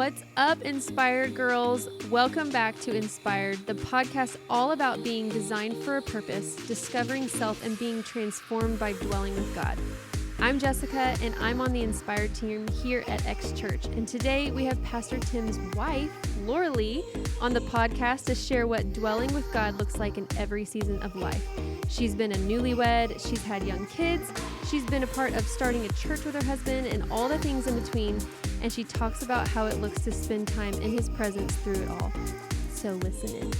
What's up, Inspired Girls? Welcome back to Inspired, the podcast all about being designed for a purpose, discovering self, and being transformed by dwelling with God. I'm Jessica, and I'm on the Inspired team here at X Church. And today we have Pastor Tim's wife, Lorelei, on the podcast to share what dwelling with God looks like in every season of life. She's been a newlywed, she's had young kids, she's been a part of starting a church with her husband, and all the things in between. And she talks about how it looks to spend time in his presence through it all. So listen in.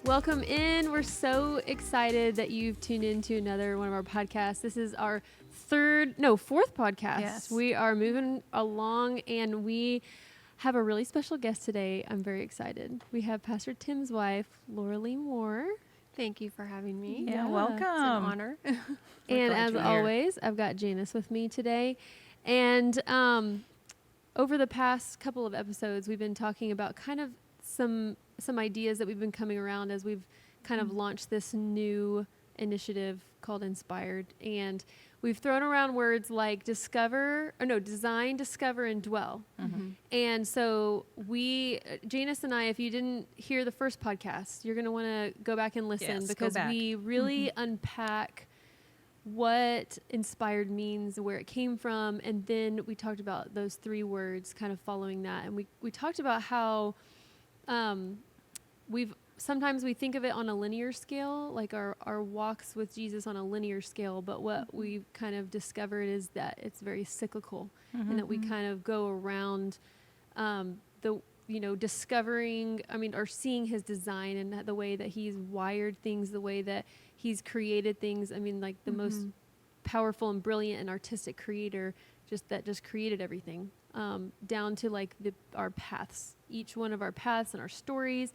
Welcome in. We're so excited that you've tuned into another one of our podcasts. This is our fourth podcast. Yes. We are moving along, and we have a really special guest today. I'm very excited. We have Pastor Tim's wife, Lorelei Moore. Thank you for having me. Yeah, welcome. It's an honor. And as always, I've got Janice with me today. And over the past couple of episodes, we've been talking about kind of some ideas that we've been coming around as we've kind of launched this new initiative called Inspired. And we've thrown around words like design, discover, and dwell. Mm-hmm. And so Janice and I, if you didn't hear the first podcast, you're going to want to go back and listen, because we really unpack what inspired means, where it came from. And then we talked about those three words kind of following that. And we talked about how sometimes we think of it on a linear scale, like our walks with Jesus on a linear scale, but what we've kind of discovered is that it's very cyclical, and that we kind of go around discovering, or seeing his design and the way that he's wired things, the way that he's created things. Like the most powerful and brilliant and artistic creator just created everything, down to like our paths, each one of our paths and our stories.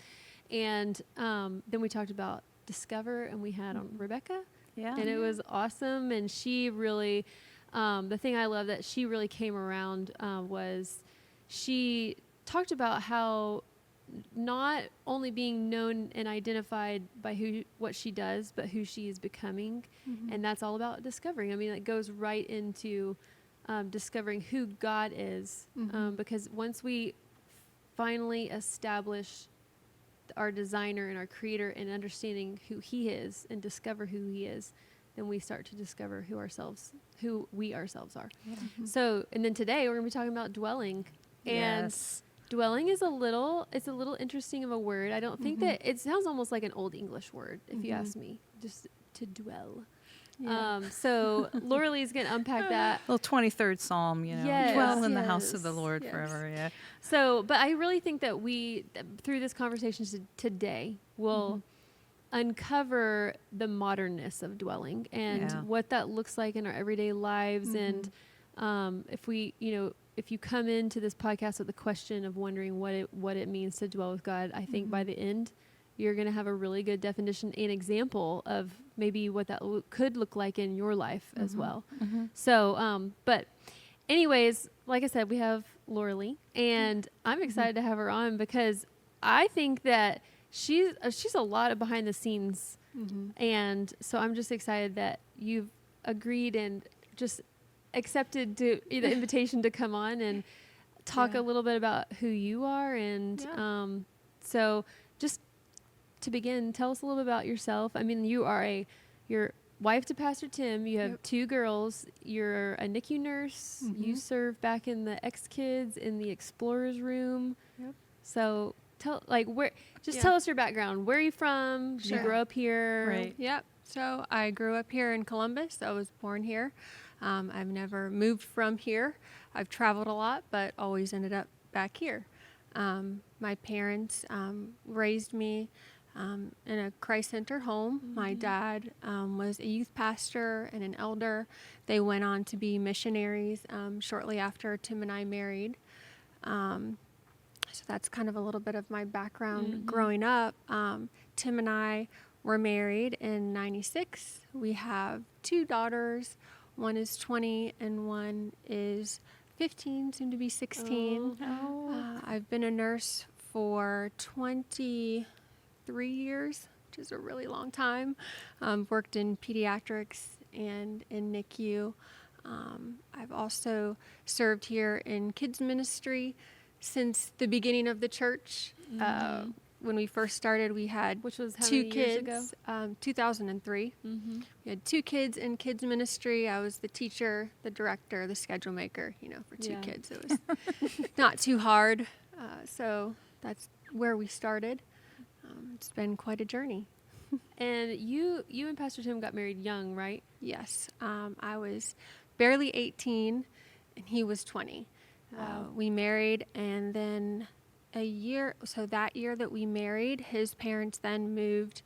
And then we talked about discover, and we had on Rebecca, and it was awesome. And she really, the thing I love that she really came around was she talked about how not only being known and identified by what she does, but who she is becoming. And that's all about discovering. It goes right into discovering who God is, because once we finally establish our designer and our creator and understanding who he is and discover who he is, then we start to discover who we ourselves are. So, and then today we're going to be talking about dwelling. And dwelling is a little interesting of a word. I don't think that it sounds almost like an old English word, if you ask me, just to dwell. So Lorelei's going to unpack that. Well, 23rd Psalm, dwell in the house of the Lord forever. Yeah. So, but I really think that through this conversation today, will uncover the modernness of dwelling and what that looks like in our everyday lives. And if you come into this podcast with the question of wondering what it means to dwell with God, I think by the end, you're going to have a really good definition and example of maybe what that could look like in your life as well. So, but anyways, like I said, we have Lorelei, and I'm excited to have her on because I think that she's a lot of behind the scenes. And so I'm just excited that you've agreed and just accepted the invitation to come on and talk a little bit about who you are. And so just to begin, tell us a little bit about yourself. You're wife to Pastor Tim. You have two girls. You're a NICU nurse. You serve back in the X-Kids in the Explorers Room. So tell us your background. Where are you from? Did you grow up here? Right. Yep. So I grew up here in Columbus. I was born here. I've never moved from here. I've traveled a lot, but always ended up back here. My parents raised me in a Christ-centered home. My dad was a youth pastor and an elder. They went on to be missionaries shortly after Tim and I married. So that's kind of a little bit of my background growing up. Tim and I were married in '96. We have two daughters. One is 20 and one is 15, soon to be 16. I've been a nurse for 23 years, which is a really long time. Worked in pediatrics and in NICU. I've also served here in kids ministry since the beginning of the church. When we first started, we had Which was how two many years ago? kids, 2003. We had 2 kids in kids ministry. I was the teacher, the director, the schedule maker, for 2 kids. It was not too hard. So that's where we started. It's been quite a journey. And you and Pastor Tim got married young, right? Yes. I was barely 18 and he was 20. Wow. We married, and then that year that we married, his parents then moved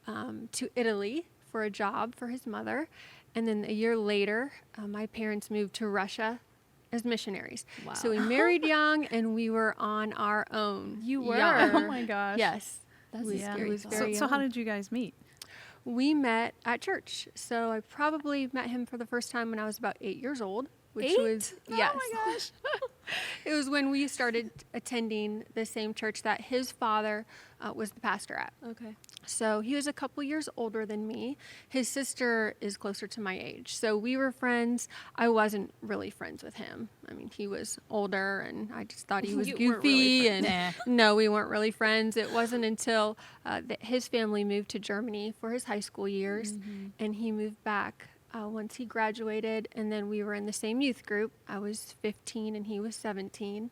to Italy for a job for his mother. And then a year later, my parents moved to Russia as missionaries. Wow. So we married young, and we were on our own. You were? young. Oh my gosh. Yes. That's We- a it scary was thought. very So how young. did you guys meet? We met at church. So I probably met him for the first time when I was about 8 years old, which 8? was, yes. Oh my gosh. It was when we started attending the same church that his father was the pastor at. Okay. So he was a couple years older than me. His sister is closer to my age. So we were friends. I wasn't really friends with him. I mean, he was older, and I just thought he was You weren't goofy. really And no, we weren't really friends. It wasn't until his family moved to Germany for his high school years, and he moved back once he graduated. And then we were in the same youth group. I was 15 and he was 17,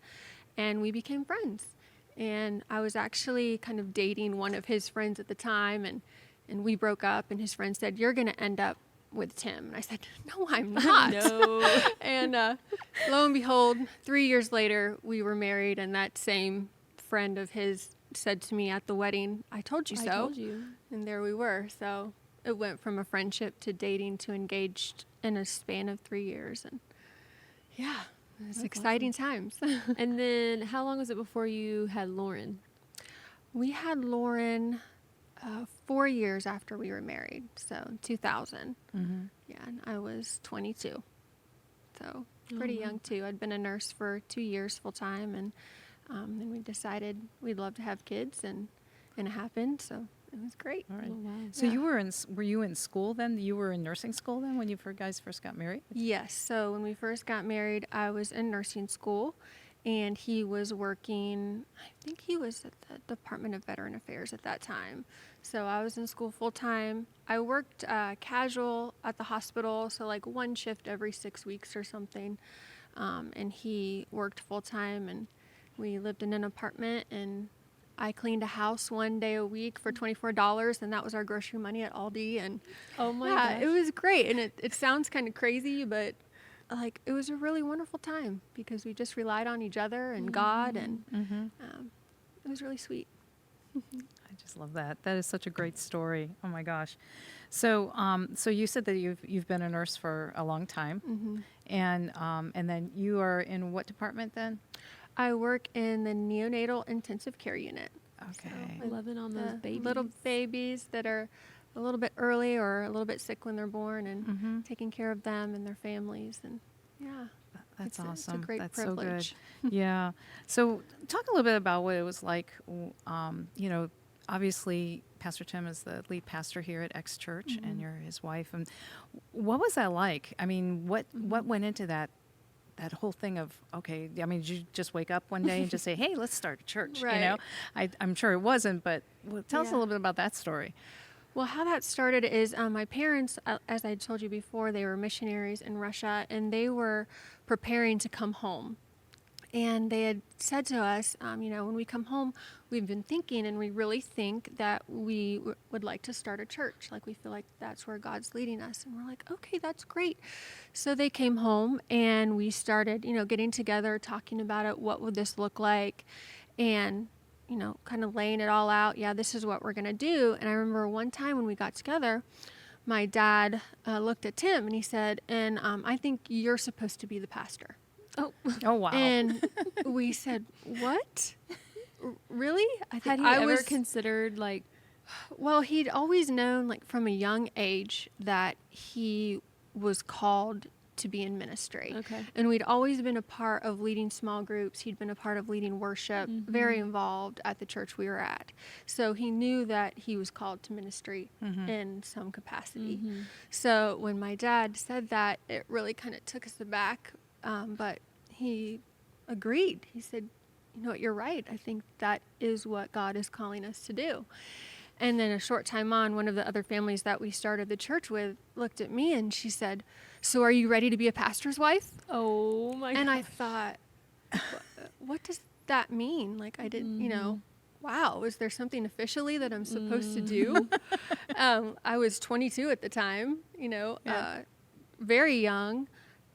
and we became friends. And I was actually kind of dating one of his friends at the time, and we broke up, and his friend said, "You're going to end up with Tim." And I said, "No, I'm not." No. And lo and behold, 3 years later, we were married, and that same friend of his said to me at the wedding, "I told you so." I told you. And there we were. So it went from a friendship to dating to engaged in a span of 3 years. And yeah, it's That's exciting times. And then how long was it before you had Lauren? We had Lauren 4 years after we were married, so 2000. Mm-hmm. Yeah, and I was 22, so pretty wow. young too. I'd been a nurse for 2 years full time, and then we decided we'd love to have kids, and it happened. So it was great. All right. Oh, wow. So Yeah. were you in school then? You were in nursing school then when you guys first got married? Yes. So when we first got married, I was in nursing school, and he was working, I think he was at the Department of Veteran Affairs at that time. So I was in school full time. I worked casual at the hospital, so like one shift every 6 weeks or something. And he worked full time, and we lived in an apartment, and I cleaned a house one day a week for $24, and that was our grocery money at Aldi. And Oh my yeah, gosh. it was great. And it sounds kind of crazy, but like it was a really wonderful time because we just relied on each other and God, and Mm-hmm. it was really sweet. I just love that. That is such a great story. Oh my gosh. So, so you said that you've been a nurse for a long time, Mm-hmm. and then you are in what department then? I work in the neonatal intensive care unit. Okay. So, 11 on those the babies. little babies that are a little bit early or a little bit sick when they're born, and Mm-hmm. taking care of them and their families. And yeah, That's it's awesome. a great That's privilege. so good. Yeah. So talk a little bit about what it was like. Obviously, Pastor Tim is the lead pastor here at X Church, and you're his wife. And what was that like? I mean, what went into that whole thing of, okay, I mean, did you just wake up one day and just say, hey, let's start a church? You know, I'm sure it wasn't, but tell us a Yeah. little bit about that story. Well, how that started is my parents, as I told you before, they were missionaries in Russia, and they were preparing to come home. And they had said to us, when we come home, we've been thinking, and we really think that we would like to start a church. Like, we feel like that's where God's leading us. And we're like, okay, that's great. So they came home, and we started, getting together, talking about it. What would this look like? And kind of laying it all out. Yeah, this is what we're going to do. And I remember one time when we got together, my dad looked at Tim and he said, and I think you're supposed to be the pastor. Oh, wow. And we said, what? Really? I Had he I ever was, considered like, well, he'd always known, like, from a young age that he was called to be in ministry. Okay. And we'd always been a part of leading small groups. He'd been a part of leading worship, very involved at the church we were at. So he knew that he was called to ministry in some capacity. So when my dad said that, it really kind of took us aback. But he agreed. He said, you know what, you're right. I think that is what God is calling us to do. And then a short time on, one of the other families that we started the church with looked at me and she said, so are you ready to be a pastor's wife? Oh my And I gosh. thought, what does that mean? Like I didn't, you know, wow, is there something officially that I'm supposed to do? I was 22 at the time, you know, very young.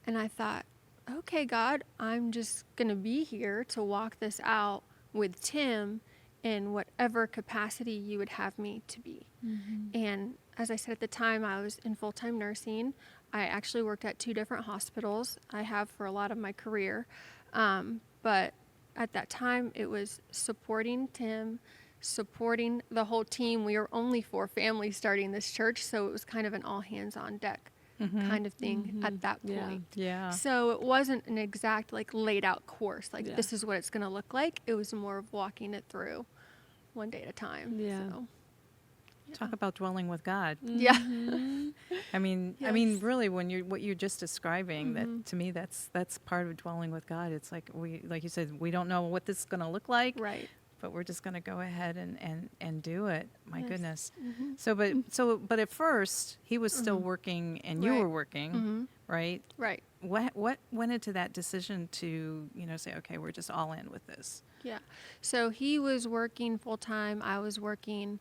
And I thought, okay, God, I'm just going to be here to walk this out with Tim in whatever capacity you would have me to be. And as I said at the time, I was in full-time nursing. I actually worked at 2 different hospitals. I have for a lot of my career. But at that time, it was supporting Tim, supporting the whole team. We were only 4 families starting this church, so it was kind of an all-hands-on-deck kind of thing at that point. Yeah. So it wasn't an exact, like, laid out course, like, this is what it's going to look like. It was more of walking it through one day at a time. Yeah. So, Talk about dwelling with God. yeah. I mean, Yes. really, when what you're just describing, that to me, that's part of dwelling with God. It's like like you said, we don't know what this is going to look like, Right. but we're just going to go ahead and do it. My Yes. goodness. But at first, he was still working and you Right. were working, right? Right. What went into that decision to, say, okay, we're just all in with this? Yeah. So he was working full-time. I was working,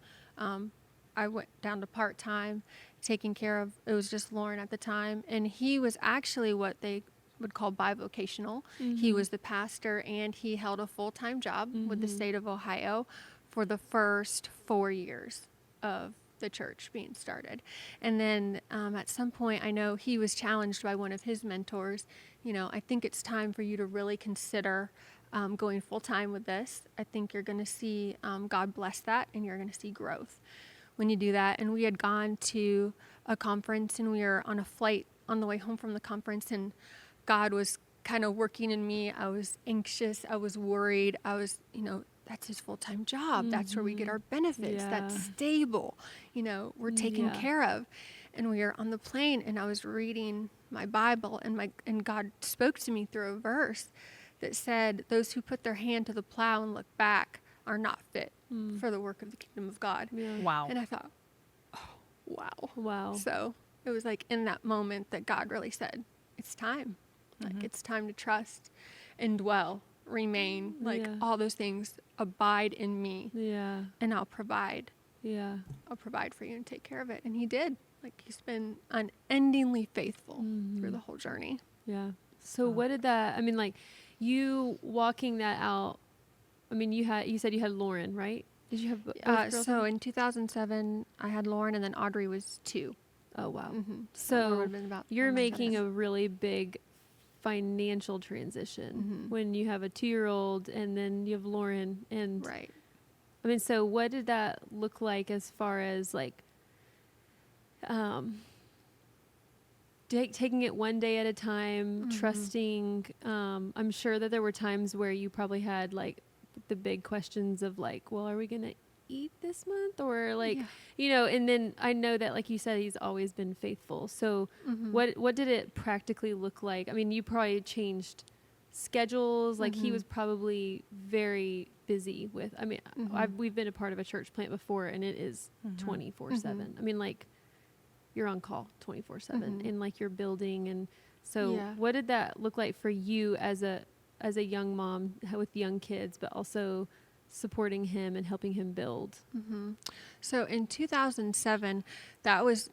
I went down to part-time, taking care of, it was just Lauren at the time. And he was actually what they would call bivocational. He was the pastor and he held a full-time job with the state of Ohio for the first 4 years of the church being started. And then at some point, I know he was challenged by one of his mentors, I think it's time for you to really consider going full-time with this. I think you're going to see God bless that and you're going to see growth when you do that. And we had gone to a conference and we were on a flight on the way home from the conference and God was kind of working in me. I was anxious. I was worried. I was, that's his full-time job. That's where we get our benefits. Yeah. That's stable. We're taken care of. And we were on the plane and I was reading my Bible and God spoke to me through a verse that said, those who put their hand to the plow and look back are not fit for the work of the kingdom of God. Yeah. Wow. And I thought, oh, wow. Wow. So it was like in that moment that God really said, it's time. Like it's time to trust and dwell, remain, like all those things, abide in me Yeah. and I'll provide. Yeah. I'll provide for you and take care of it. And he did. Like he's been unendingly faithful through the whole journey. Yeah. So what did that, like you walking that out, you said you had Lauren, right? Did you have both girls? So in 2007, I had Lauren and then Audrey was 2. Oh, wow. Lauren So would've been about you're 4 months making ago. a really big financial transition when you have a 2-year-old and then you have Lauren. And Right. so what did that look like as far as like, taking it one day at a time, trusting, I'm sure that there were times where you probably had like the big questions of like, well, are we going to eat this month or like, and then I know that like you said, he's always been faithful. So what did it practically look like? You probably changed schedules. Like he was probably very busy with, we've been a part of a church plant before and it is 24/7. Like you're on call 24/7 and like you're building. And so what did that look like for you as a young mom with young kids, but also supporting him and helping him build? So in 2007, it was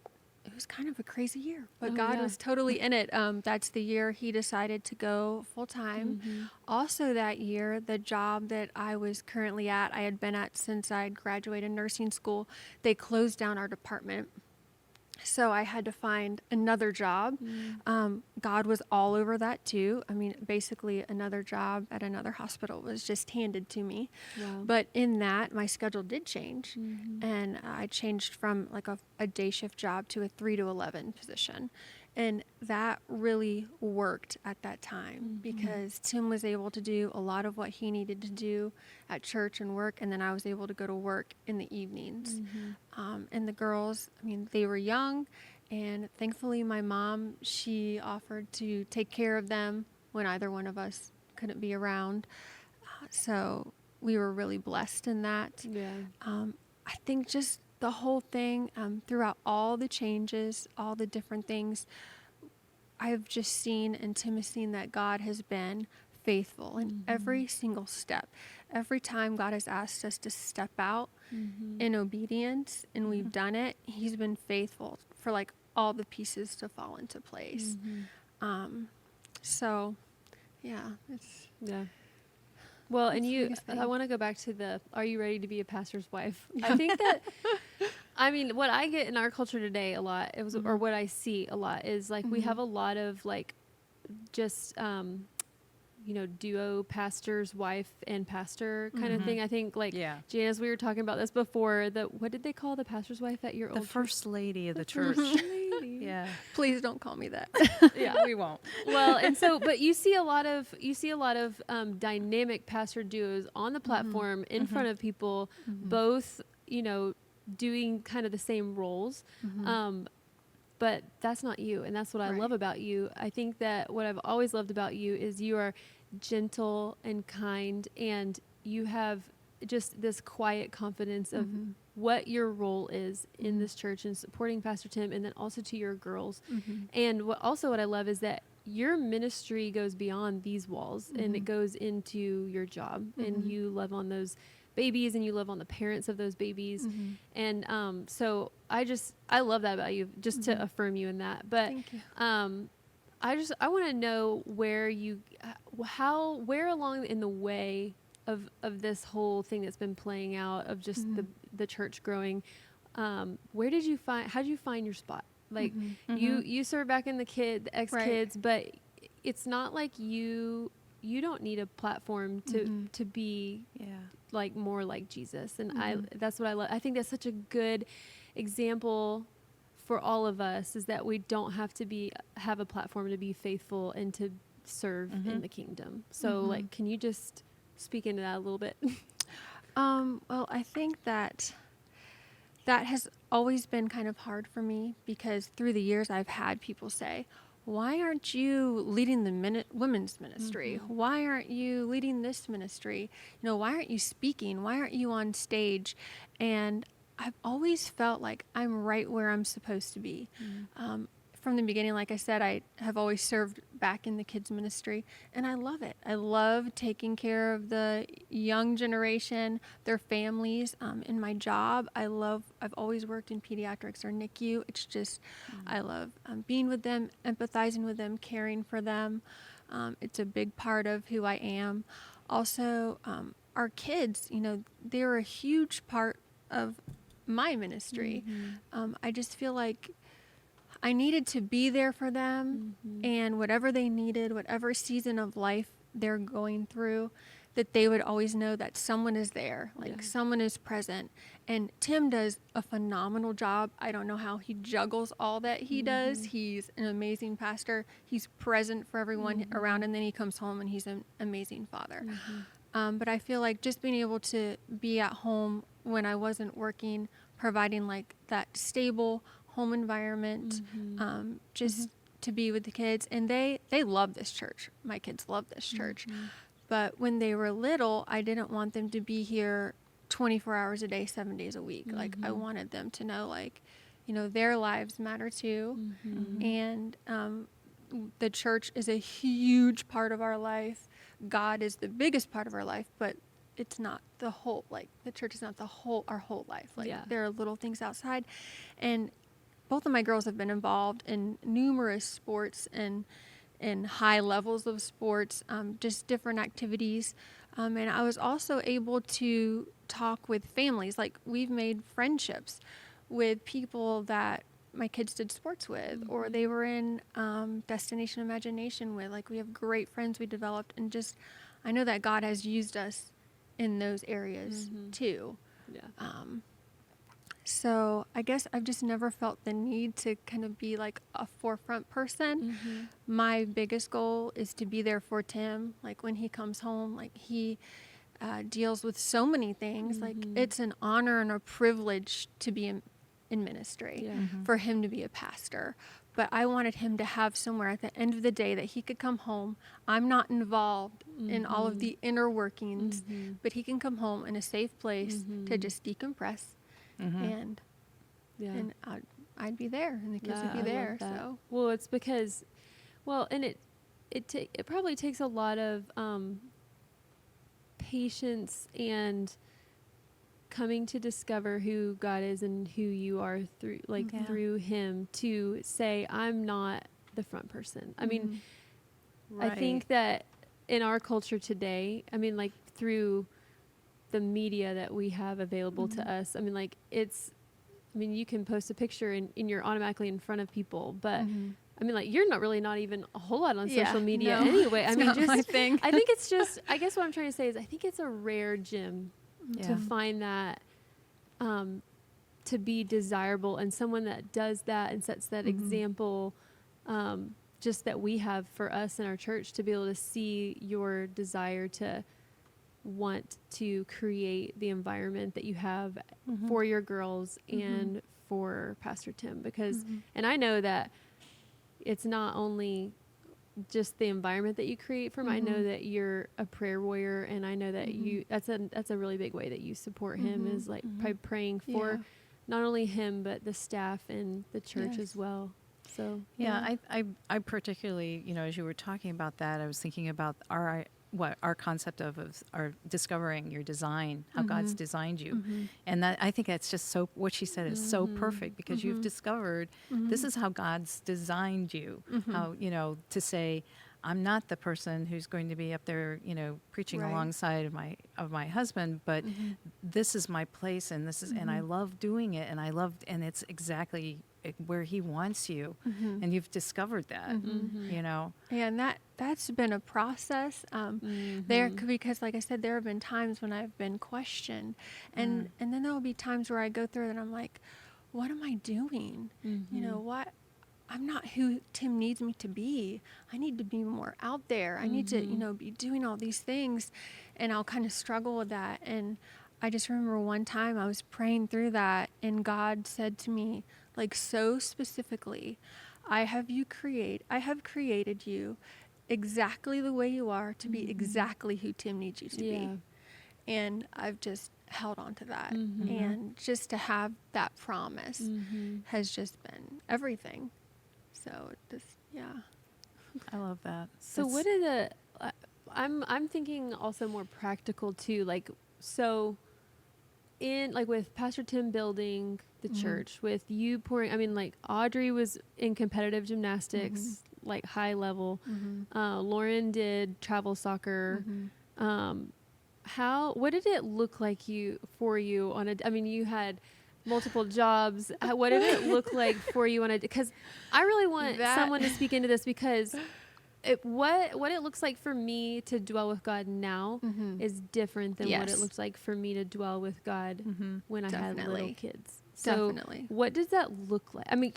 kind of a crazy year, but God was totally in it. That's the year he decided to go full time. Also that year, the job that I was currently at, I had been at since I had graduated nursing school, they closed down our department. So I had to find another job. God was all over that too. Basically another job at another hospital was just handed to me. Wow. But in that, my schedule did change. And I changed from like a day shift job to a 3 to 11 position. And that really worked at that time because Tim was able to do a lot of what he needed to do at church and work. And then I was able to go to work in the evenings. And the girls, I mean, they were young. And thankfully, my mom, she offered to take care of them when either one of us couldn't be around. So we were really blessed in that. Yeah. I think just the whole thing, throughout all the changes, all the different things, I've just seen and Tim has seen that God has been faithful in every single step. Every time God has asked us to step out in obedience and we've done it, he's been faithful for like all the pieces to fall into place. So yeah, it's Yeah. Well, and That's the you, biggest thing. I want to go back to the, are you ready to be a pastor's wife? I think that, I mean, what I get in our culture today a lot, it was, or what I see a lot is like, we have a lot of like, just, you know, duo pastors, wife and pastor kind of thing. I think like, Yeah. Janice, we were talking about this before, what did they call the pastor's wife at your The old first lady of the church. Yeah. please don't call me that. Yeah. We won't. Well, and so, but you see a lot of dynamic pastor duos on the platform in front of people, both, you know, doing kind of the same roles. But that's not you. And that's what I love about you. I think that what I've always loved about you is you are gentle and kind, and you have just this quiet confidence of what your role is in this church and supporting Pastor Tim, and then also to your girls. And what I love is that your ministry goes beyond these walls and it goes into your job, and you love on those babies and you love on the parents of those babies. And so I love that about you, just to affirm you in that. But Thank you. I want to know where along in the way of this whole thing that's been playing out of just the church growing, how did you find your spot? Like you serve back in the ex-kids, but it's not like you don't need a platform to be like more like Jesus. And that's what I love. I think that's such a good example for all of us, is that we don't have to have a platform to be faithful and to serve in the kingdom. So like, can you just speak into that a little bit? Well, I think that has always been kind of hard for me, because through the years I've had people say, why aren't you leading the women's ministry? Why aren't you leading this ministry? You know, why aren't you speaking? Why aren't you on stage? And I've always felt like I'm right where I'm supposed to be. From the beginning, like I said, I have always served back in the kids ministry, and I love it. I love taking care of the young generation, their families. In my job, I've always worked in pediatrics or NICU. It's just, I love being with them, empathizing with them, caring for them. It's a big part of who I am. Also, our kids, you know, they're a huge part of my ministry. I just feel like I needed to be there for them, and whatever they needed, whatever season of life they're going through, that they would always know that someone is there, like someone is present. And Tim does a phenomenal job. I don't know how he juggles all that he does. He's an amazing pastor. He's present for everyone around, and then he comes home and he's an amazing father. But I feel like just being able to be at home when I wasn't working, providing like that stable home environment, just to be with the kids. And they love this church. My kids love this church. But when they were little, I didn't want them to be here 24 hours a day, 7 days a week. Like, I wanted them to know, like, you know, their lives matter too. And the church is a huge part of our life. God is the biggest part of our life, but it's not the whole, like, the church is not our whole life. Like, there are little things outside. And both of my girls have been involved in numerous sports and high levels of sports, just different activities. And I was also able to talk with families. Like, we've made friendships with people that my kids did sports with, or they were in Destination Imagination with. Like, we have great friends we developed, and just, I know that God has used us in those areas too. So I guess I've just never felt the need to kind of be like a forefront person. My biggest goal is to be there for Tim. Like when he comes home, like he deals with so many things. Like it's an honor and a privilege to be in ministry, Yeah. for him to be a pastor. But I wanted him to have somewhere at the end of the day that he could come home. I'm not involved in all of the inner workings, but he can come home in a safe place to just decompress. And Yeah. and I'd be there, and the kids would I be love there. that. So Well, it's because, well, and it probably takes a lot of patience and coming to discover who God is and who you are through, like Yeah. through Him, to say, I'm not the front person. I mean, I think that in our culture today, I mean, like through the media that we have available to us, I mean, like I mean, you can post a picture and you're automatically in front of people, but I mean, like you're not even a whole lot on Yeah, social media no, anyway. I it's mean, not just my thing. I think it's just, I guess what I'm trying to say is I think it's a rare gem to Yeah. find that, to be desirable, and someone that does that and sets that example, just that we have for us in our church, to be able to see your desire to want to create the environment that you have for your girls and for Pastor Tim, because and I know that it's not only just the environment that you create for him. I know that you're a prayer warrior, and I know that that's a really big way that you support him, is like by praying for not only him but the staff and the church as well. So Yeah, I particularly, as you were talking about that, I was thinking about our concept of our discovering your design, how God's designed you, and that I think that's just so. What she said is so perfect, because you've discovered this is how God's designed you. How to say, I'm not the person who's going to be up there, preaching Right. alongside of my husband, but this is my place, and this is, and I love doing it, and it's exactly where He wants you, and you've discovered that, Yeah, and that's been a process. Because like I said, there have been times when I've been questioned, and then there will be times where I go through it and I'm like, what am I doing? What? I'm not who Tim needs me to be. I need to be more out there. I need to, be doing all these things, and I'll kind of struggle with that. And I just remember one time I was praying through that, and God said to me, like so specifically, I have created you exactly the way you are to be exactly who Tim needs you to be. And I've just held on to that. And just to have that promise has just been everything. So I love that. So what are the? I'm thinking also more practical too. Like so, in like with Pastor Tim building the church, with you pouring. I mean, like Audrey was in competitive gymnastics, like high level. Lauren did travel soccer. What did it look like for you on a? I mean, you had multiple jobs. What did it look like for you on a? Because I really want someone to speak into this, because what it looks like for me to dwell with God now is different than what it looks like for me to dwell with God when I had little kids. So Definitely. what does that look like? I mean,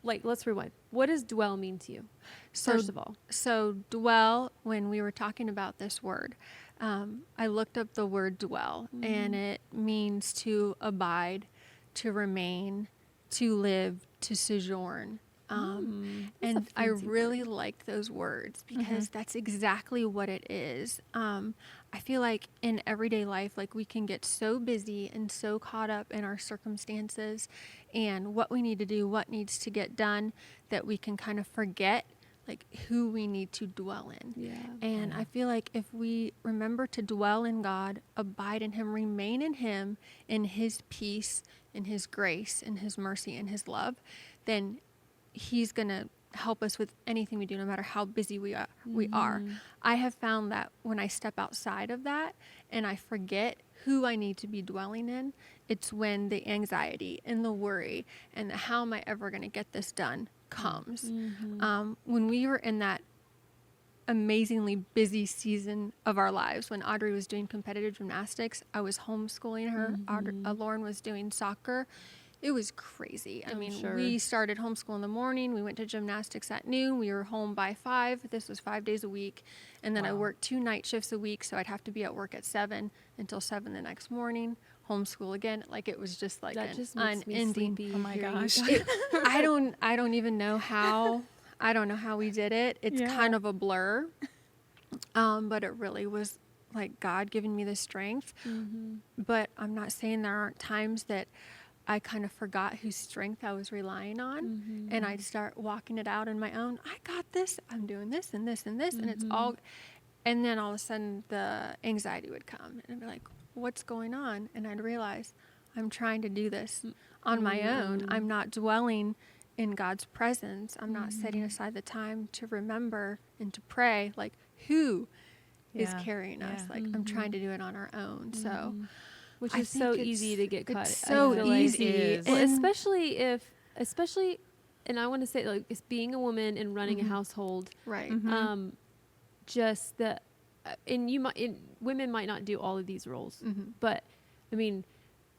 like, let's rewind. What does dwell mean to you? First of all. So dwell, when we were talking about this word, I looked up the word dwell, and it means to abide, to remain, to live, to sojourn. And I really like those words, because that's exactly what it is. I feel like in everyday life, like we can get so busy and so caught up in our circumstances and what we need to do, what needs to get done, that we can kind of forget like who we need to dwell in. Yeah. And I feel like if we remember to dwell in God, abide in Him, remain in Him, in His peace, in His grace, in His mercy, in His love, then He's going to help us with anything we do, no matter how busy we are. I have found that when I step outside of that and I forget who I need to be dwelling in, it's when the anxiety and the worry and the how am I ever going to get this done comes. When we were in that amazingly busy season of our lives. When Audrey was doing competitive gymnastics, I was homeschooling her. Lauren was doing soccer. It was crazy. I mean, sure. we started homeschool in the morning. We went to gymnastics at noon. We were home by 5. This was 5 days a week. And then I worked 2 night shifts a week. So I'd have to be at work at 7 until 7 the next morning. Homeschool again. Like, it was just like That an just makes me unending. sleepy. Oh my hearing you gosh. talk. I don't even know how. I don't know how we did it. It's kind of a blur. But it really was like God giving me the strength. But I'm not saying there aren't times that I kind of forgot whose strength I was relying on, and I'd start walking it out on my own. I got this. I'm doing this and this and this, and it's all. And then all of a sudden, the anxiety would come, and I'd be like, "What's going on?" And I'd realize I'm trying to do this on my own. I'm not dwelling in God's presence. I'm not setting aside the time to remember and to pray. Like, who is carrying us? Like, I'm trying to do it on our own. So. Which I is so think easy to get caught. It's I so feel like. easy. It is. Well, And- especially, and I want to say, like, it's being a woman and running a household. Right. Just the, women might not do all of these roles, but I mean,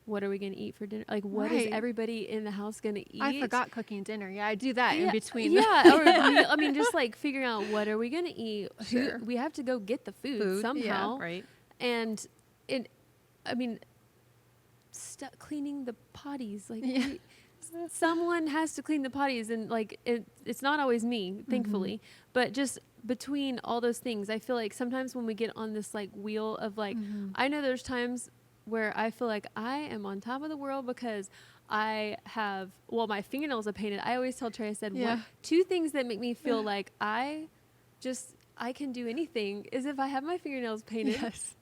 what are we going to eat for dinner? Like, what is Right. everybody in the house going to eat? I forgot cooking dinner. Yeah, I do that in between. Yeah, or I mean, just like figuring out what are we going to eat. Sure. We have to go get the food, Food, somehow, right? And I mean, cleaning the potties, like someone has to clean the potties, and like it's not always me, thankfully, but just between all those things, I feel like sometimes when we get on this like wheel of like, I know there's times where I feel like I am on top of the world because I have, well, my fingernails are painted. I always tell Trey, I said, Yeah. 2 things that make me feel like I can do anything is if I have my fingernails painted, Yes.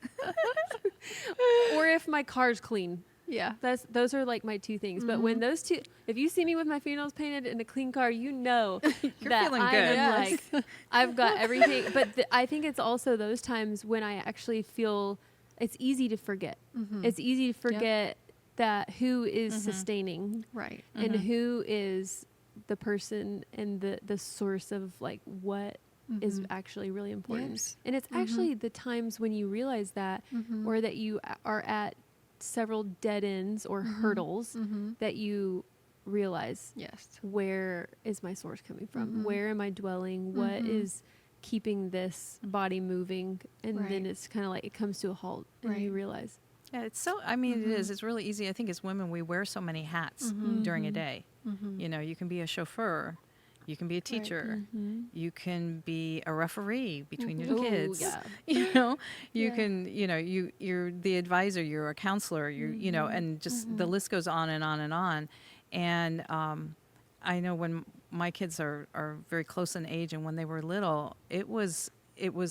or if my car's clean. Yeah. Those are like my 2 things. But when those 2, if you see me with my fingernails painted in a clean car, you know that feeling I good. am like, I've got everything. But I think it's also those times when I actually feel it's easy to forget. It's easy to forget that who is sustaining, Right. and who is the person and the source of like what is actually really important. Yes. And it's actually the times when you realize that, or that you are at several dead ends or hurdles, that you realize, Yes. where is my source coming from? Where am I dwelling? What is keeping this body moving? And then Right. it's kind of like it comes to a halt, and you Right. realize. Yeah, it's so, I mean, it is. It's really easy. I think as women, we wear so many hats during a day. You know, you can be a chauffeur, you can be a teacher, you can be a referee between your Ooh, kids. yeah. You know, you Yeah. can, you know, you're the advisor, you're a counselor, you know, and just the list goes on and on and on. And I know when my kids are very close in age, and when they were little, it was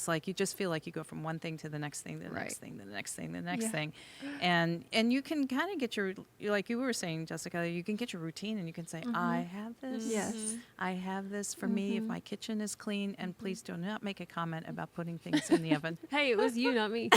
like you just feel like you go from one thing to the next thing, the Right. next thing, the next thing, the next Yeah. thing. And you can kind of get your, like you were saying, Jessica, you can get your routine, and you can say, I have this. Yes. I have this for me if my kitchen is clean, and please do not make a comment about putting things in the oven. Hey, it was you, not me.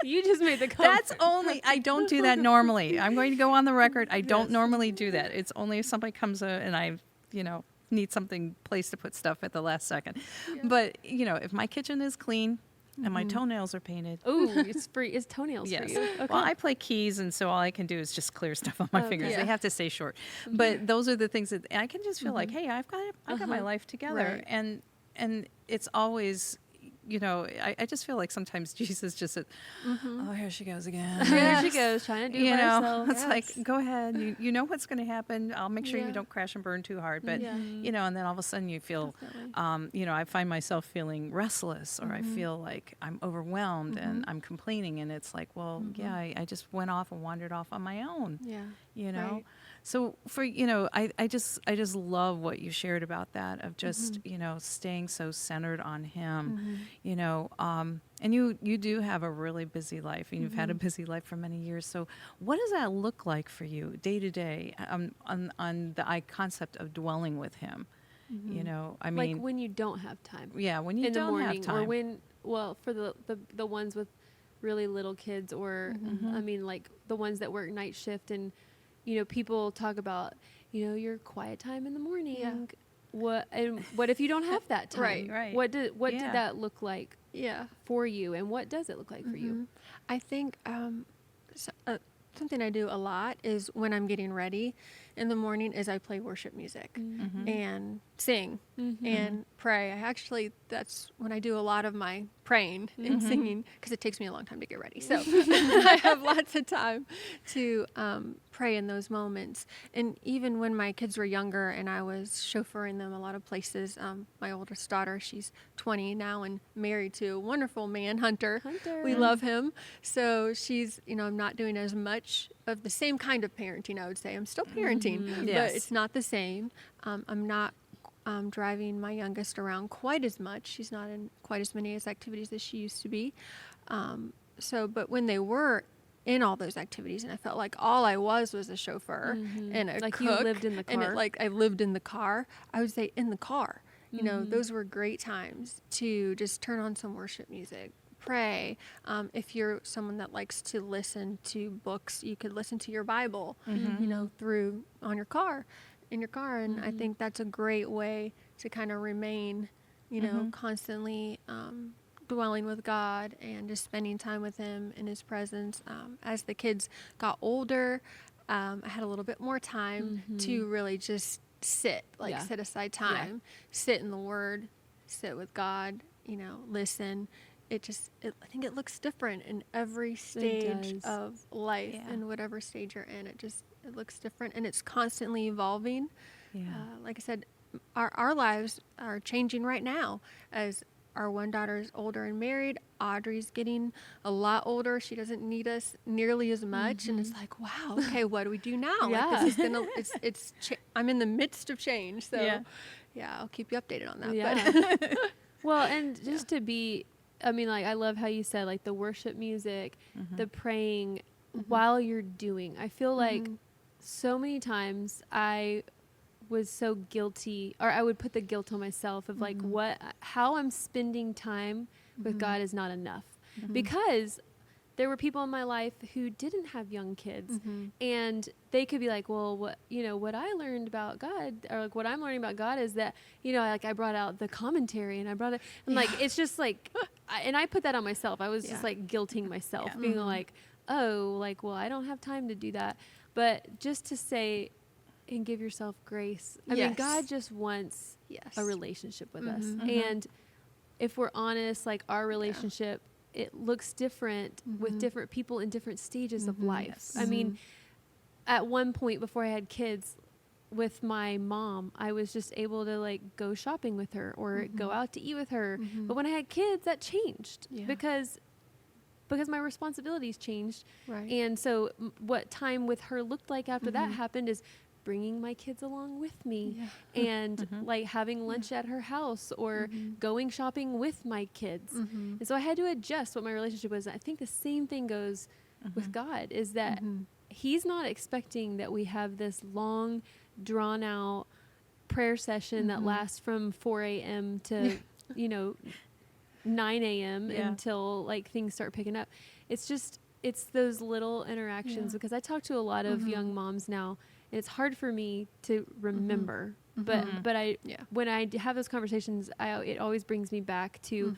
You just made the comment. That's only, I don't do that normally. I'm going to go on the record. I don't normally do that. It's only if somebody comes and I, you know, need something place to put stuff at the last second. But, you know, if my kitchen is clean and my toenails are painted. Ooh, it's free. It's toenails Yes. for you. Okay. Well, I play keys, and so all I can do is just clear stuff on my Okay. fingers. Yeah. They have to stay short. But those are the things that I can just feel like, hey, I've got my life together. Right. And it's always, you know, I just feel like sometimes Jesus just said, oh, here she goes again. There she goes, trying to do it You by know, herself. it's like, go ahead. You know what's going to happen. I'll make sure Yeah. you don't crash and burn too hard. But, Yeah. you know, and then all of a sudden you feel, you know, I find myself feeling restless, or I feel like I'm overwhelmed and I'm complaining. And it's like, well, yeah, I just went off and wandered off on my own, Yeah. you know? Right. So for, you know, I just love what you shared about that, of just, you know, staying so centered on him, you know, and you do have a really busy life, and you've had a busy life for many years. So what does that look like for you day to day on the concept of dwelling with him? You know, I mean, like when you don't have time. yeah, when you in the don't morning, have time. or when, well, for the ones with really little kids, or I mean, like the ones that work night shift, and you know, people talk about, you know, your quiet time in the morning. Yeah. what if you don't have that time? Right. What did Yeah. that look like Yeah. for you, and what does it look like for you? I think something I do a lot is when I'm getting ready in the morning is I play worship music and sing and pray. That's when I do a lot of my praying and singing, because it takes me a long time to get ready. So I have lots of time to pray in those moments. And even when my kids were younger and I was chauffeuring them a lot of places, my oldest daughter, she's 20 now and married to a wonderful man, Hunter. We love him. So she's, I'm not doing as much of the same kind of parenting, I would say. I'm still parenting, Yes. but it's not the same. I'm not driving my youngest around quite as much. She's not in quite as many activities as she used to be. But when they were in all those activities, and I felt like all I was a chauffeur and a Like cook, you lived in the car. and I lived in the car. I would say in the car. Those were great times to just turn on some worship music, pray. If you're someone that likes to listen to books, you could listen to your Bible, through in your car. And I think that's a great way to kind of remain, constantly dwelling with God and just spending time with Him in His presence. As the kids got older, I had a little bit more time to really just sit aside time, sit in the Word, sit with God, listen. I think it looks different in every stage of life, and whatever stage you're in, it looks different, and it's constantly evolving. Like I said, our lives are changing right now as our one daughter is older and married. Audrey's getting a lot older. She doesn't need us nearly as much. And it's like, wow, okay, what do we do now? Like, this is I'm in the midst of change. So I'll keep you updated on that. Yeah. Well, and just to be, I love how you said, like, the worship music, the praying while you're doing. I feel like so many times I was so guilty, or I would put the guilt on myself of like how I'm spending time with God is not enough, because there were people in my life who didn't have young kids, and they could be like, well, what I learned about God, or like what I'm learning about God is that, like I brought out the commentary and I brought it, and like, it's just like, and I put that on myself. I was just like guilting myself, being like, oh, like, well, I don't have time to do that. But just to say, and give yourself grace. I mean, God just wants a relationship with us. And if we're honest, like, our relationship, it looks different with different people in different stages of life. I mean, at one point before I had kids with my mom, I was just able to like go shopping with her or go out to eat with her. But when I had kids, that changed because my responsibilities changed. Right. And so what time with her looked like after that happened is bringing my kids along with me and like having lunch at her house or going shopping with my kids. And so I had to adjust what my relationship was. I think the same thing goes with God, is that He's not expecting that we have this long, drawn out prayer session that lasts from 4 a.m. to, 9 a.m. until like things start picking up. It's those little interactions, because I talk to a lot of young moms now. It's hard for me to remember, but when I have those conversations, it always brings me back to,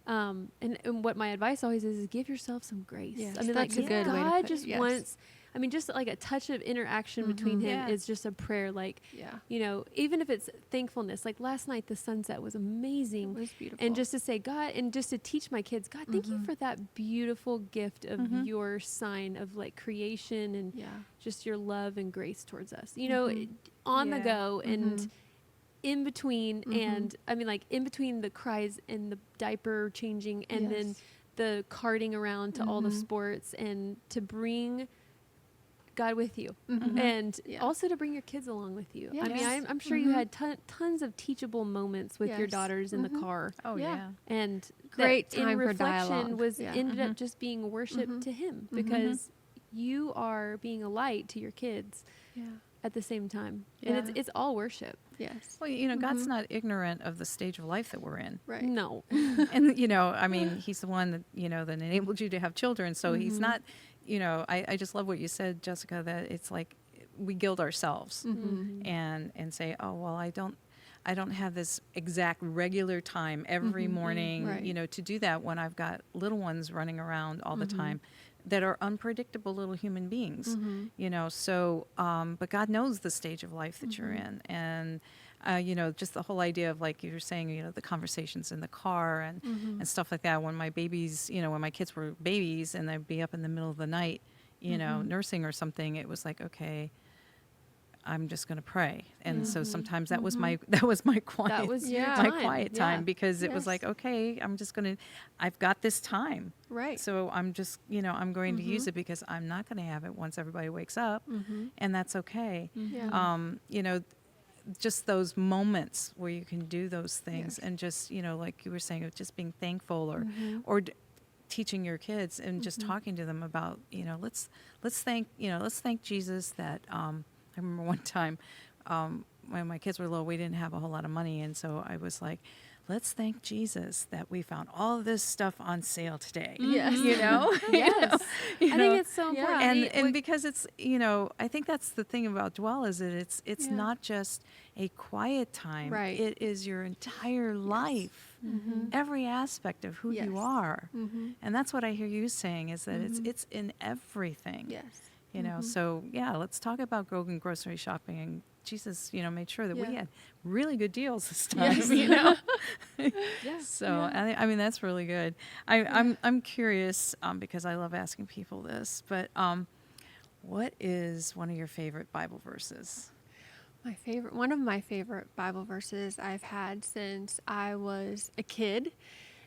and what my advice always is give yourself some grace. Yes, I mean, that's like, a good way to God put just it. wants, just like a touch of interaction between Him is just a prayer. Like, even if it's thankfulness, like last night, the sunset was amazing. It was beautiful. And just to say, God, and just to teach my kids, God, thank you for that beautiful gift of your sign of like creation and just your love and grace towards us, on the go and in between. And like in between the cries and the diaper changing and then the carting around to all the sports, and to bring God with you, and also to bring your kids along with you. Yes. I mean, I'm sure you had tons of teachable moments with your daughters in the car. Oh yeah. And Great that time in for reflection dialogue. ended up just being worship to Him, because you are being a light to your kids at the same time, and it's all worship. Yes. Well, God's not ignorant of the stage of life that we're in. Right. No. And, He's the one that, that enabled you to have children. So He's not, I just love what you said, Jessica, that it's like we guilt ourselves and say, oh, well, I don't have this exact regular time every morning, Right. you know, to do that when I've got little ones running around all the time that are unpredictable little human beings, you know. So, but God knows the stage of life that you're in. And, you know, just the whole idea of, like you were saying, you know, the conversations in the car and stuff like that. When my babies, you know, when my kids were babies and they'd be up in the middle of the night, you know, nursing or something, it was like, okay, I'm just going to pray. And so sometimes that was my quiet, That was your Yeah. my time. quiet Yeah. time, because it was Yes. like, okay, I've got this time. Right. So I'm just, you know, I'm going to use it, because I'm not going to have it once everybody wakes up, and that's okay. Yeah. You know, just those moments where you can do those things, Yes. and just, you know, like you were saying, of just being thankful, or teaching your kids and just talking to them about, you know, let's thank Jesus that, I remember one time, when my kids were little, we didn't have a whole lot of money. And so I was like, let's thank Jesus that we found all of this stuff on sale today. Yes. You know? Yes. You I know? think it's so important. Yeah. And because it's, you know, I think that's the thing about Dwell, is that it's Yeah. not just a quiet time. Right. It is your entire life, every aspect of who you Yes. are. And that's what I hear you saying, is that it's in everything. Yes. You know, so yeah, let's talk about going grocery shopping. And Jesus, you know, made sure that we Yeah. had really good deals this time. Yes. You know, Yeah. so I mean that's really good. I'm curious, because I love asking people this, but what is one of your favorite Bible verses? One of my favorite Bible verses I've had since I was a kid.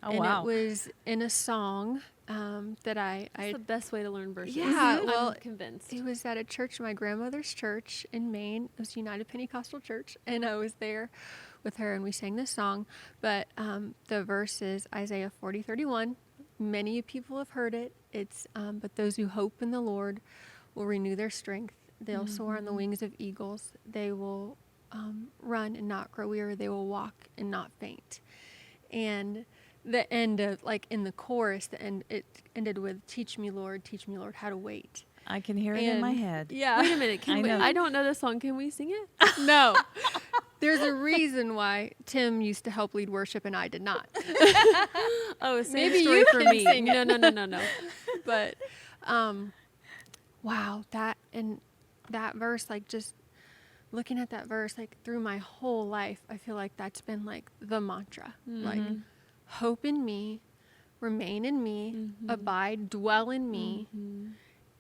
Oh, and wow. it was in a song that I It's the best way to learn verses. Yeah, I'm well, convinced. it was at a church, my grandmother's church in Maine. It was United Pentecostal Church, and I was there with her, and we sang this song. But the verse is Isaiah 40:31. Many people have heard it. It's but those who hope in the Lord will renew their strength. They'll soar on the wings of eagles. They will run and not grow weary. They will walk and not faint. And the end of, like, in the chorus, it ended with, teach me, Lord, how to wait. I can hear it in my And- head. Yeah. Wait a minute. I know. I don't know this song. Can we sing it? No. There's a reason why Tim used to help lead worship and I did not. Oh, same Maybe story you for can me. sing it. No. But wow, that verse, like, just looking at that verse, like, through my whole life, I feel like that's been like the mantra. Like, hope in me, remain in me, abide, dwell in me,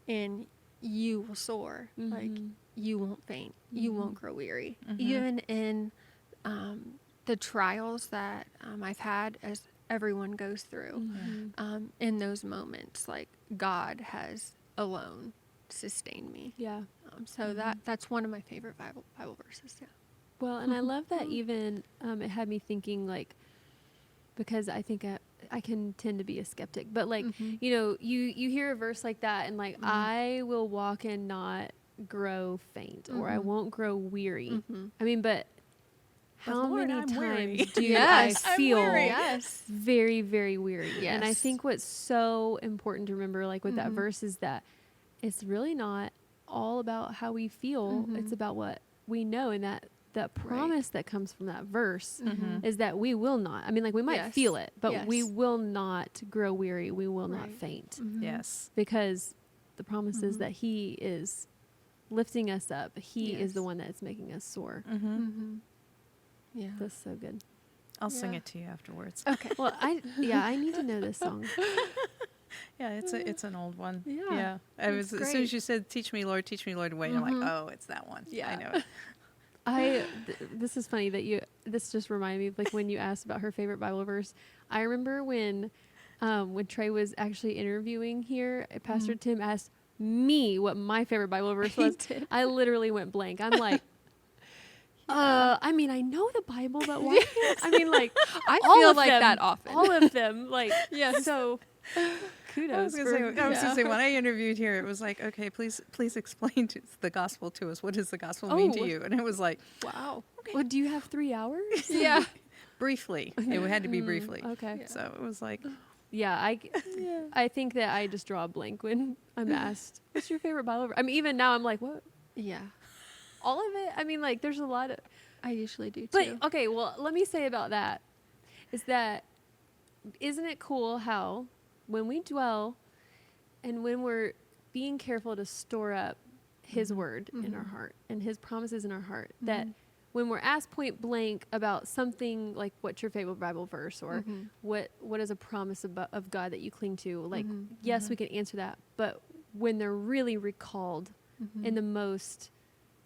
and you will soar. Like, you won't faint, you won't grow weary. Even in the trials that I've had, as everyone goes through, in those moments, like, God has alone sustained me. Yeah. So that's one of my favorite Bible verses. Yeah. Well, and I love that even it had me thinking, like, because I think I can tend to be a skeptic, but, like, you know, you hear a verse like that and, like, I will walk and not grow faint, or I won't grow weary. I mean, but how Lord, many I'm times weary. do Yes, I I'm feel weary. Yes. very, very weary? And I Yes. think what's so important to remember, like, with that verse, is that it's really not all about how we feel. It's about what we know, and that promise that comes from that verse is that we will not. I mean, like, we might Yes. feel it, but we Yes. will not grow weary. We will not Right. faint, Yes. because the promise is that He is lifting us up. He is the Yes. one that's making us soar. Yeah. That's so good. I'll sing Yeah. it to you afterwards. Okay. Well, I need to know this song. Yeah, it's an old one. Yeah, I was, it's as soon as great. you said "Teach me, Lord, to wait," I'm like, oh, it's that one. Yeah. I know it. This is funny that this just reminded me of, like, when you asked about her favorite Bible verse. I remember when Trey was actually interviewing here, Pastor Tim asked me what my favorite Bible verse was. did. I literally went blank. I'm like, I mean, I know the Bible, but why? I mean, like, I all feel of like them, that often. all of them, like, Yes. so kudos. I was gonna say when I interviewed here, it was like, okay, please explain the gospel to us. What does the gospel mean to Oh. you? And it was like, Wow. Well, do you have 3 hours? Yeah. briefly. It had to be briefly. Okay. Yeah. So it was like, Yeah, I think that I just draw a blank when I'm asked, what's your favorite Bible verse? I mean, even now I'm like, what? Yeah. All of it? I mean, like, there's a lot of, I usually do But too. okay, well, let me say about that is that isn't it cool how when we dwell and when we're being careful to store up his word in our heart and his promises in our heart, that when we're asked point blank about something like what's your favorite Bible verse or what is a promise of God that you cling to, like yes, we can answer that, but when they're really recalled in the most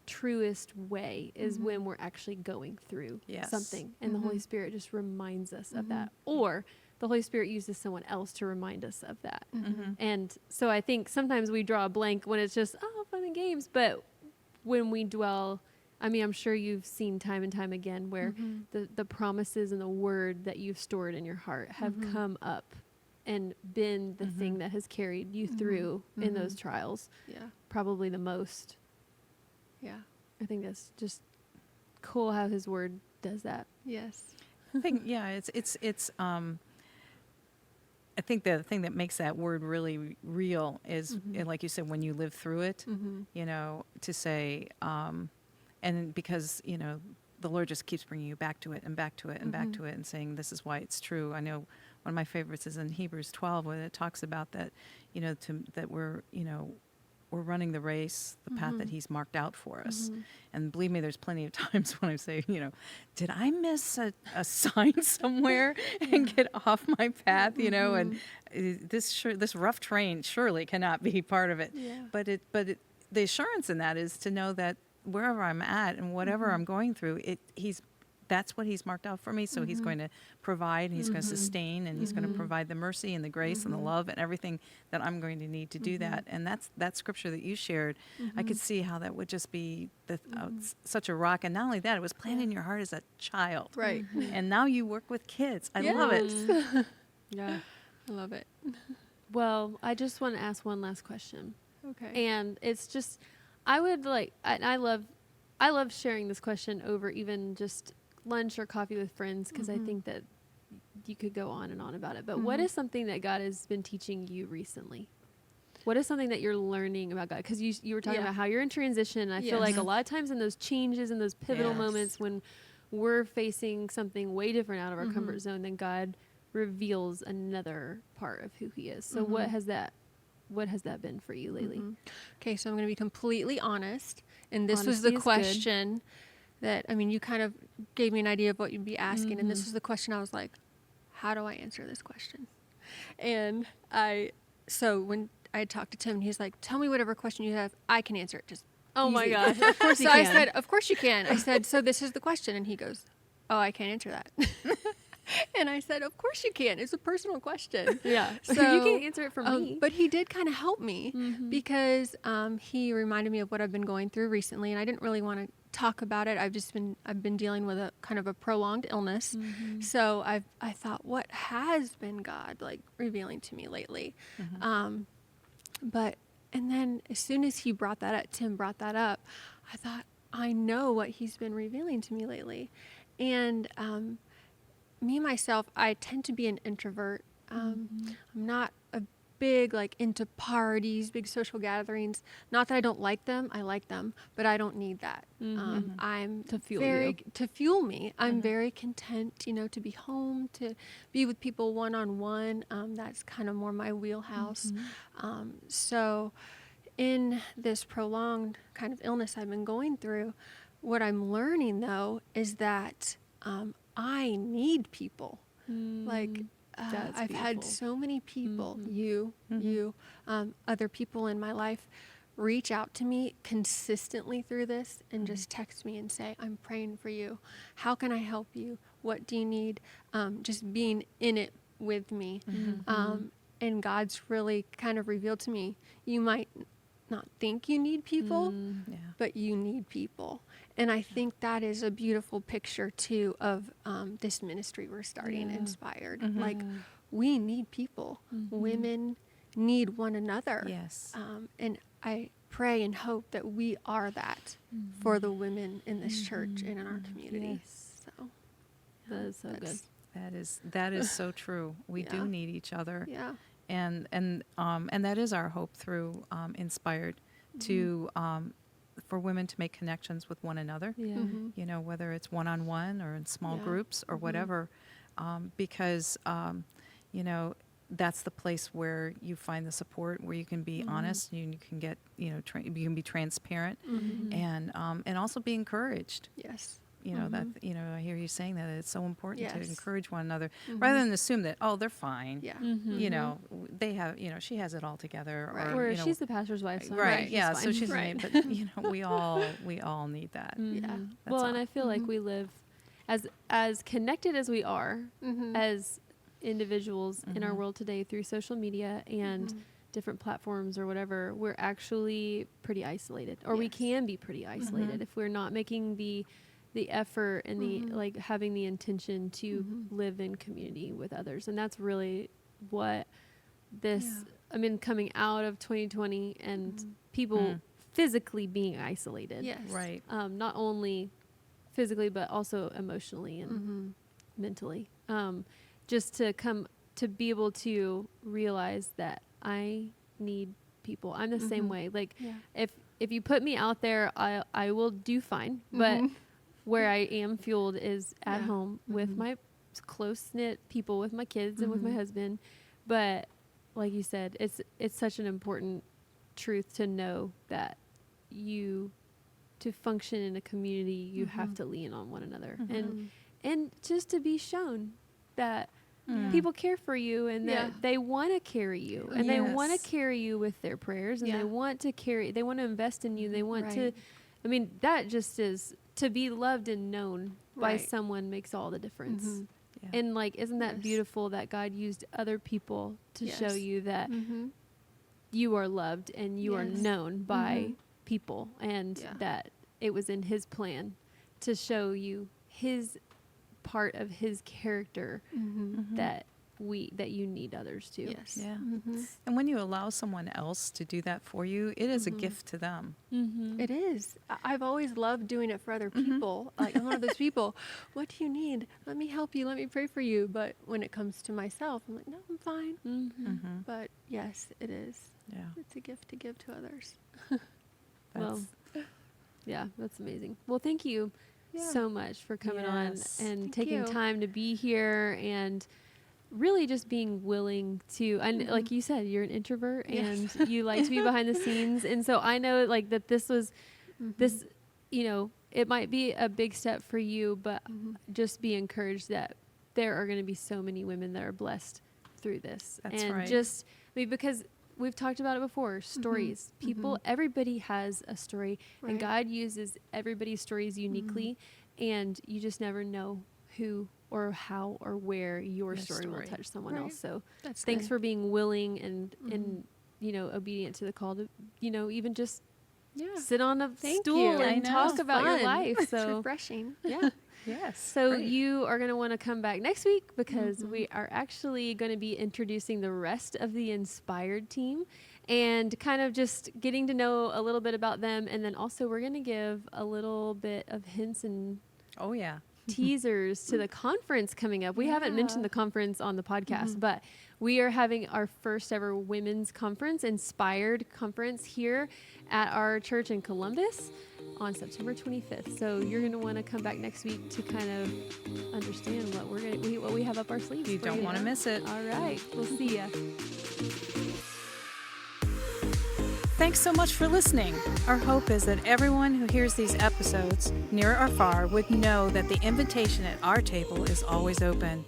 truest way is when we're actually going through something, and the Holy Spirit just reminds us of that, or the Holy Spirit uses someone else to remind us of that. And so I think sometimes we draw a blank when it's just fun and games, but when we dwell, I mean, I'm sure you've seen time and time again where the promises and the word that you've stored in your heart have come up and been the thing that has carried you through in those trials. Yeah. Probably the most. Yeah. I think that's just cool how his word does that. Yes. I think, it's I think the thing that makes that word really real is, like you said, when you live through it, you know, to say, and because, you know, the Lord just keeps bringing you back to it and back to it and back to it and saying, this is why it's true. I know one of my favorites is in Hebrews 12, where it talks about that, you know, that we're, you know, we're running the race, the path that he's marked out for us. And believe me, there's plenty of times when I say, you know, did I miss a sign somewhere and get off my path, you know, and this rough terrain surely cannot be part of it. Yeah. But the assurance in that is to know that wherever I'm at and whatever I'm going through, that's what he's marked out for me. So he's going to provide, and he's going to sustain, and he's going to provide the mercy and the grace and the love and everything that I'm going to need to do that. And that scripture that you shared, I could see how that would just be such a rock. And not only that, it was planted in your heart as a child. Right. And now you work with kids. I love it. Yeah. I love it. Well, I just want to ask one last question. Okay. And it's just, I love sharing this question over even just lunch or coffee with friends, because I think that you could go on and on about it. But what is something that God has been teaching you recently? What is something that you're learning about God? Because you were talking about how you're in transition. And I feel like a lot of times in those changes and those pivotal moments when we're facing something way different out of our comfort zone, then God reveals another part of who he is. So what has that been for you lately? Okay, so I'm going to be completely honest. And this was Honesty the is question that, I mean, you kind of gave me an idea of what you'd be asking. And this was the question I was like, how do I answer this question? And so when I had talked to Tim, and he's like, tell me whatever question you have. I can answer it. Just Oh my easy." gosh, of course you So can. I said, of course you can. I said, so this is the question. And he goes, oh, I can't answer that. And I said, of course you can. It's a personal question. Yeah. So you can't answer it for me. But he did kind of help me because he reminded me of what I've been going through recently, and I didn't really want to talk about it. I've been dealing with a kind of a prolonged illness. So I thought, what has been God like revealing to me lately? And then as soon as Tim brought that up, I thought, I know what he's been revealing to me lately. And me, myself, I tend to be an introvert. I'm not a big, like, into parties, big social gatherings. Not that I don't like them. I like them, but I don't need that. I'm To fuel to fuel me. I'm very content, to be home, to be with people one-on-one. That's kind of more my wheelhouse. So in this prolonged kind of illness I've been going through, what I'm learning, though, is that I need people. Like, That's I've had beautiful. so many people, other people in my life, reach out to me consistently through this and just text me and say, I'm praying for you. How can I help you? What do you need? Just being in it with me. And God's really kind of revealed to me, you might not think you need people, but you need people. And I think that is a beautiful picture, too, of this ministry we're starting, Inspired. Like, we need people. Women need one another. Yes. And I pray and hope that we are that for the women in this church and in our community. Yes. So That is so good. That is so true. We do need each other. Yeah. And that is our hope through Inspired, to for women to make connections with one another. Yeah. Mhm. You know, whether it's one-on-one or in small Yeah. groups or whatever, because you know, that's the place where you find the support, where you can be honest, and you can get, you know, you can be transparent, Mhm. and also be encouraged. Yes. You know, that, you know, I hear you saying that it's so important to Yes. encourage one another rather than assume that, oh, they're fine. Yeah. You know, they have, you know, she has it all together, Right. Or you know, she's the pastor's wife, so right, she's yeah, fine. so she's Right. but you know, we all need that. Yeah. That's Well, and all. I feel like we live as connected as we are Mhm. as individuals in our world today through social media and different platforms or whatever. We're actually pretty isolated, or we Yes. can be pretty isolated if we're not making the effort and the like having the intention to live in community with others. And that's really what this I mean, coming out of 2020 and people physically being isolated. Yes. Right. Not only physically but also emotionally and mentally. Just to be able to realize that I need people. I'm the same way. Like Yeah. if you put me out there, I will do fine. But where I am fueled is at Yeah. home with my close knit people, with my kids and with my husband. But like you said, it's such an important truth to know that to function in a community, you have to lean on one another and just to be shown that people care for you and that Yeah. they want to carry you and they want Yes. to carry you with their prayers and Yeah. they want to invest in you. They want to, Right. I mean, that just is to be loved and known by Right. someone makes all the difference. Yeah. And like, isn't that Yes. beautiful that God used other people to show Yes. you that Mhm. you are loved and you are Yes. known by people and Yeah. that it was in his plan to show you his part of his character that you need others to. Yes. Yeah. Mhm. And when you allow someone else to do that for you, it is a gift to them. It is. I've always loved doing it for other people. Like, I'm one of those people. What do you need? Let me help you. Let me pray for you. But when it comes to myself, I'm like, no, I'm fine. But yes, it is. Yeah. It's a gift to give to others. Well, That's- yeah, that's amazing. Well, thank you Yeah. so much for coming Yes. on and Thank taking you. time to be here and really just being willing to, and like you said, you're an introvert Yes. and you like to be behind the scenes. And so I know like that this was this, you know, it might be a big step for you, but just be encouraged that there are going to be so many women that are blessed through this. That's and right. just, I mean, because we've talked about it before, stories. People, everybody has a story and Right. God uses everybody's stories uniquely and you just never know who or how or where your story will touch someone Right. else. So That's thanks good. for being willing and you know, obedient to the call to, you know, even just Yeah. sit on a Thank stool you. and I talk know. about your Fun. life. It's So refreshing. yeah. Yes. So great. you are going to want to come back next week because we are actually going to be introducing the rest of the Inspired team and kind of just getting to know a little bit about them. And then also we're going to give a little bit of hints and Oh, yeah. teasers to the conference coming up. We haven't mentioned the conference on the podcast, but we are having our first ever women's conference, Inspired Conference, here at our church in Columbus on September 25th. So you're going to want to come back next week to kind of understand what what we have up our sleeves. You for don't want to miss it. All right. We'll see ya. Thanks so much for listening. Our hope is that everyone who hears these episodes, near or far, would know that the invitation at our table is always open.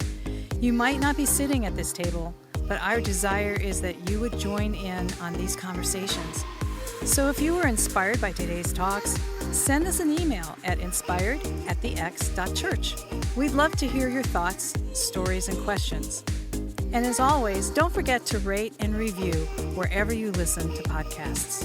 You might not be sitting at this table, but our desire is that you would join in on these conversations. So if you were inspired by today's talks, send us an email at inspired@thex.church. We'd love to hear your thoughts, stories, and questions. And as always, don't forget to rate and review wherever you listen to podcasts.